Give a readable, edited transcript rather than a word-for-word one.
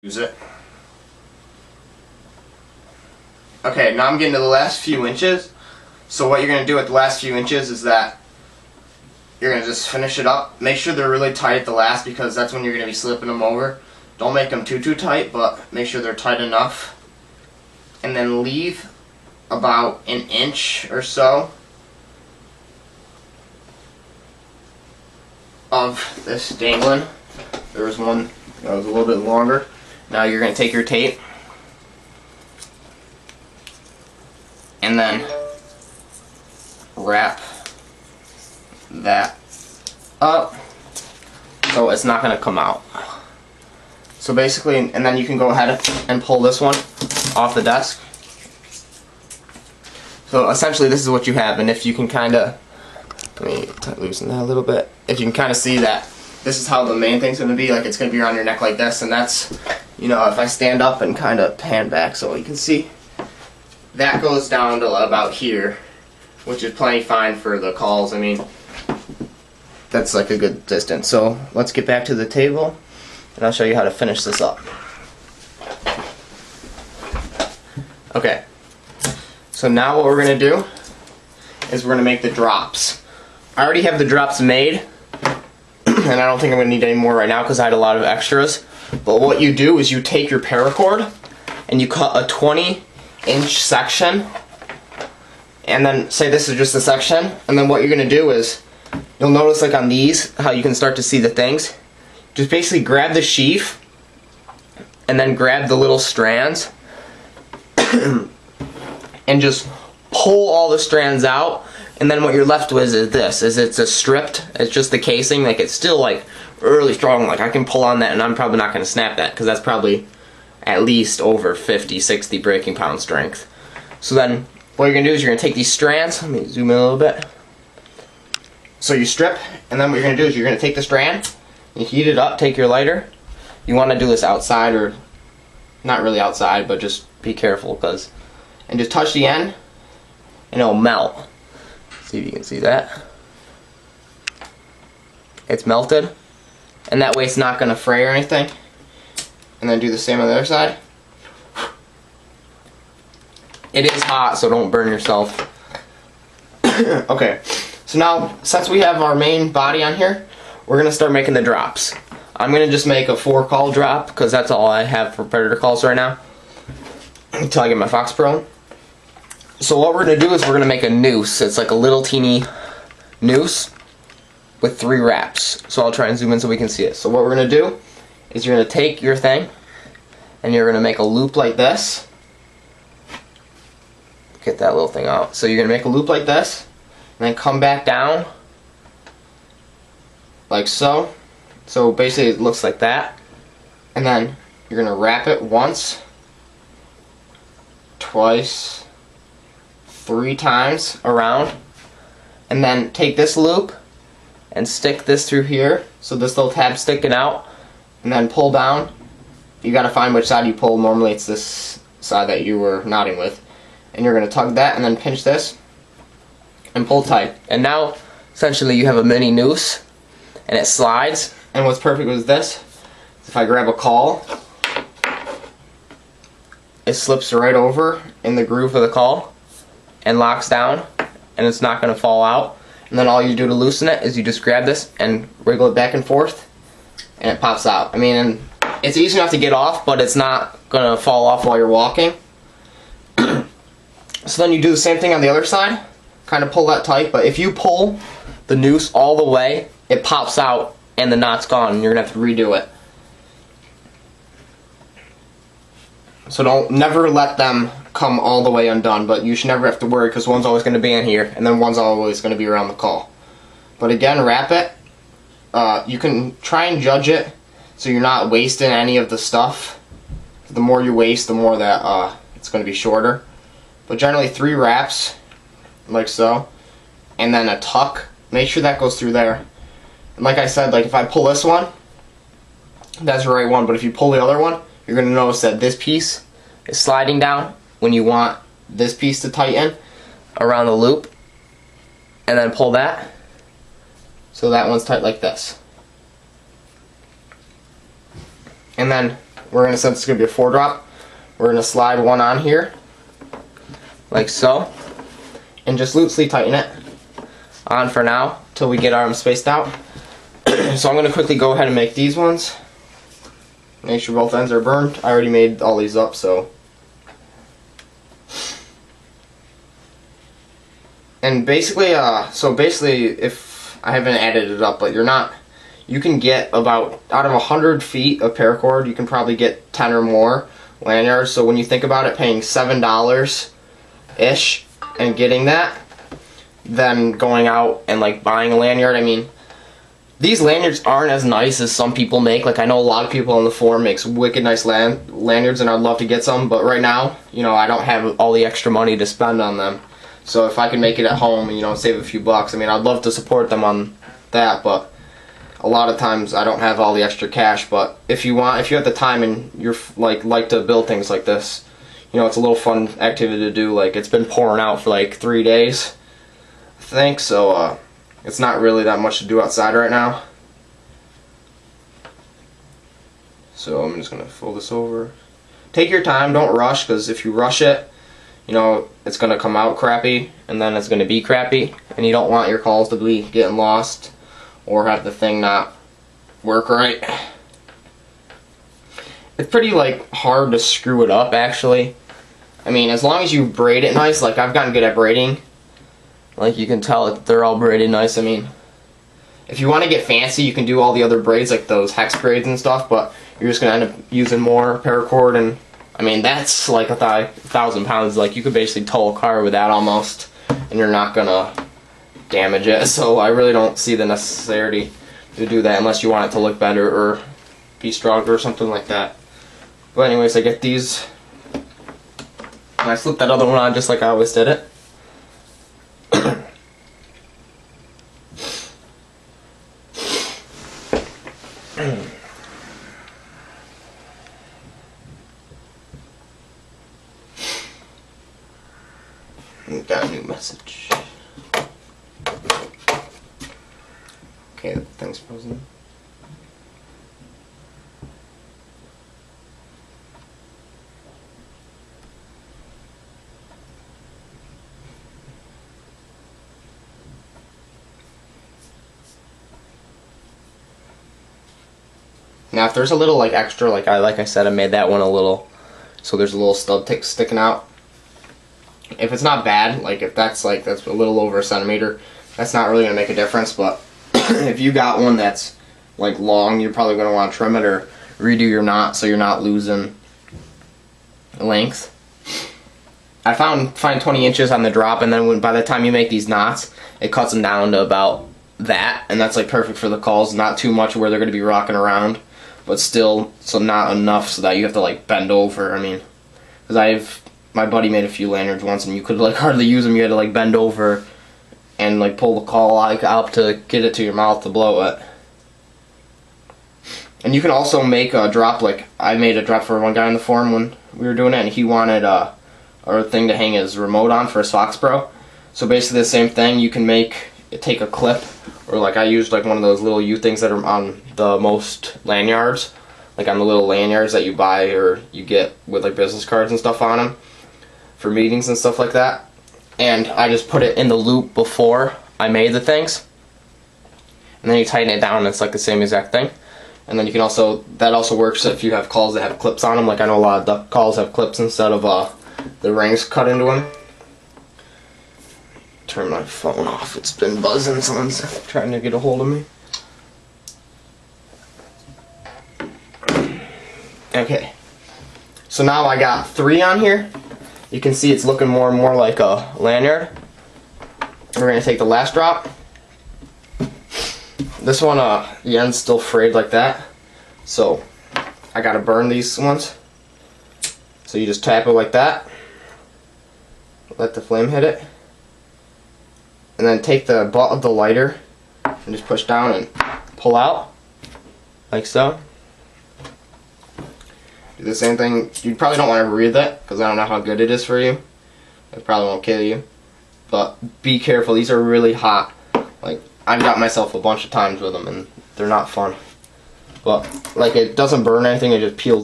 use it. Okay, now I'm getting to the last few inches. So what you're going to do with the last few inches is that you're going to just finish it up. Make sure they're really tight at the last, because that's when you're going to be slipping them over. Don't make them too tight, but make sure they're tight enough. And then leave about an inch or so of this dangling. There was one that was a little bit longer. Now you're going to take your tape and then wrap that up so it's not going to come out. So basically, and then you can go ahead and pull this one off the desk. So essentially this is what you have, and if you can kind of, let me loosen that a little bit, if you can kind of see that this is how the main thing's going to be, like it's going to be around your neck like this, and that's, you know, if I stand up and kind of pan back so you can see, that goes down to about here, which is plenty fine for the calls. I mean, that's like a good distance. So let's get back to the table and I'll show you how to finish this up. Okay, so now what we're going to do is we're going to make the drops. I already have the drops made, and I don't think I'm going to need any more right now because I had a lot of extras. But what you do is you take your paracord and you cut a 20-inch section, and then say this is just a section, and then what you're going to do is, you'll notice like on these, how you can start to see the things. Just basically grab the sheaf and then grab the little strands and just pull all the strands out, and then what you're left with is this, it's a stripped, it's just the casing, like it's still like really strong, like I can pull on that and I'm probably not going to snap that because that's probably at least over 50-60 breaking pound strength. So then what you're going to do is you're going to take these strands, let me zoom in a little bit. So you strip, and then what you're going to do is you're going to take the strand, you heat it up, take your lighter. You want to do this outside, or not really outside, but just be careful, because, and just touch the end and it'll melt. See if you can see that. It's melted, and that way it's not going to fray or anything. And then do the same on the other side. It is hot, so don't burn yourself. Okay, so now since we have our main body on here, we're going to start making the drops. I'm going to just make a 4-call drop because that's all I have for predator calls right now until I get my Fox Pro. So what we're going to do is we're going to make a noose. It's like a little teeny noose with 3 wraps. So I'll try and zoom in so we can see it. So what we're going to do is you're going to take your thing and you're going to make a loop like this. Get that little thing out. So you're going to make a loop like this and then come back down like so. So basically it looks like that. And then you're going to wrap it once, twice, 3 times around, and then take this loop and stick this through here, so this little tab's sticking out, and then pull down. You gotta find which side you pull. Normally it's this side that you were knotting with, and you're gonna tug that and then pinch this and pull tight. And now essentially you have a mini noose and it slides. And what's perfect with this, if I grab a caul, it slips right over in the groove of the caul and locks down, and it's not going to fall out. And then all you do to loosen it is you just grab this and wiggle it back and forth, and it pops out. I mean, and it's easy enough to get off, but it's not going to fall off while you're walking. So then you do the same thing on the other side, kind of pull that tight, but if you pull the noose all the way, it pops out and the knot's gone, and you're going to have to redo it. So never let them come all the way undone, but you should never have to worry because one's always going to be in here and then one's always going to be around the caul. But again, wrap it. You can try and judge it so you're not wasting any of the stuff. The more you waste, the more that it's going to be shorter. But generally 3 wraps, like so, and then a tuck. Make sure that goes through there. And like I said, like if I pull this one, that's the right one, but if you pull the other one, you're going to notice that this piece is sliding down when you want this piece to tighten around the loop, and then pull that so that one's tight like this. And then we're gonna, since it's gonna be a 4-drop, we're gonna slide one on here, like so, and just loosely tighten it on for now till we get our arms spaced out. So I'm gonna quickly go ahead and make these ones. Make sure both ends are burned. I already made all these up, so. And basically, if I haven't added it up, but you can get about, out of 100 feet of paracord, you can probably get 10 or more lanyards. So when you think about it, paying $7-ish and getting that, then going out and like buying a lanyard, I mean, these lanyards aren't as nice as some people make. Like, I know a lot of people on the forum makes wicked nice lanyards, and I'd love to get some, but right now, you know, I don't have all the extra money to spend on them. So if I can make it at home and, you know, save a few bucks, I mean, I'd love to support them on that, but a lot of times I don't have all the extra cash. But if you have the time and you're like to build things like this, you know, it's a little fun activity to do. Like, it's been pouring out for like 3 days, I think, so it's not really that much to do outside right now. So I'm just gonna fold this over. Take your time, don't rush, because if you rush it, you know, it's gonna come out crappy, and then it's gonna be crappy, and you don't want your calls to be getting lost or have the thing not work right. It's pretty like hard to screw it up, actually. I mean, as long as you braid it nice, like I've gotten good at braiding. Like, you can tell they're all braided nice. I mean, if you want to get fancy, you can do all the other braids, like those hex braids and stuff, but you're just going to end up using more paracord, and I mean, that's like 1,000 pounds. Like, you could basically tow a car with that almost, and you're not going to damage it. So I really don't see the necessity to do that unless you want it to look better or be stronger or something like that. But anyways, I get these, and I slip that other one on just like I always did it. Got a new message. Okay, the thing's frozen. Now, if there's a little like extra, like I said, I made that one a little, so there's a little stub sticking out. If it's not bad, like if that's a little over a centimeter, that's not really gonna make a difference. But if you got one that's like long, you're probably gonna want to trim it or redo your knot so you're not losing length. I find 20 inches on the drop, and then by the time you make these knots, it cuts them down to about that, and that's like perfect for the calls. Not too much where they're gonna be rocking around, but still, so not enough so that you have to like bend over. I mean, because my buddy made a few lanyards once, and you could like hardly use them. You had to like bend over and like pull the call like out to get it to your mouth to blow it. And you can also make a drop. Like, I made a drop for one guy in the forum when we were doing it, and he wanted a thing to hang his remote on for his Fox Pro. So basically the same thing. You can take a clip, or like I used like one of those little U things that are on the most lanyards, like on the little lanyards that you buy or you get with like business cards and stuff on them for meetings and stuff like that. And I just put it in the loop before I made the things, and then you tighten it down, and it's like the same exact thing. And then you can that also works if you have calls that have clips on them. Like, I know a lot of duck calls have clips instead of the rings cut into them. Turn my phone off. It's been buzzing. Someone's trying to get a hold of me. Okay. So now I got 3 on here. You can see it's looking more and more like a lanyard. We're going to take the last drop. This one, the end's still frayed like that. So I got to burn these ones. So you just tap it like that. Let the flame hit it. And then take the butt of the lighter and just push down and pull out. Like so. Do the same thing. You probably don't want to breathe it, because I don't know how good it is for you. It probably won't kill you. But be careful, these are really hot. Like, I've got myself a bunch of times with them, and they're not fun. But, like, it doesn't burn anything, it just peels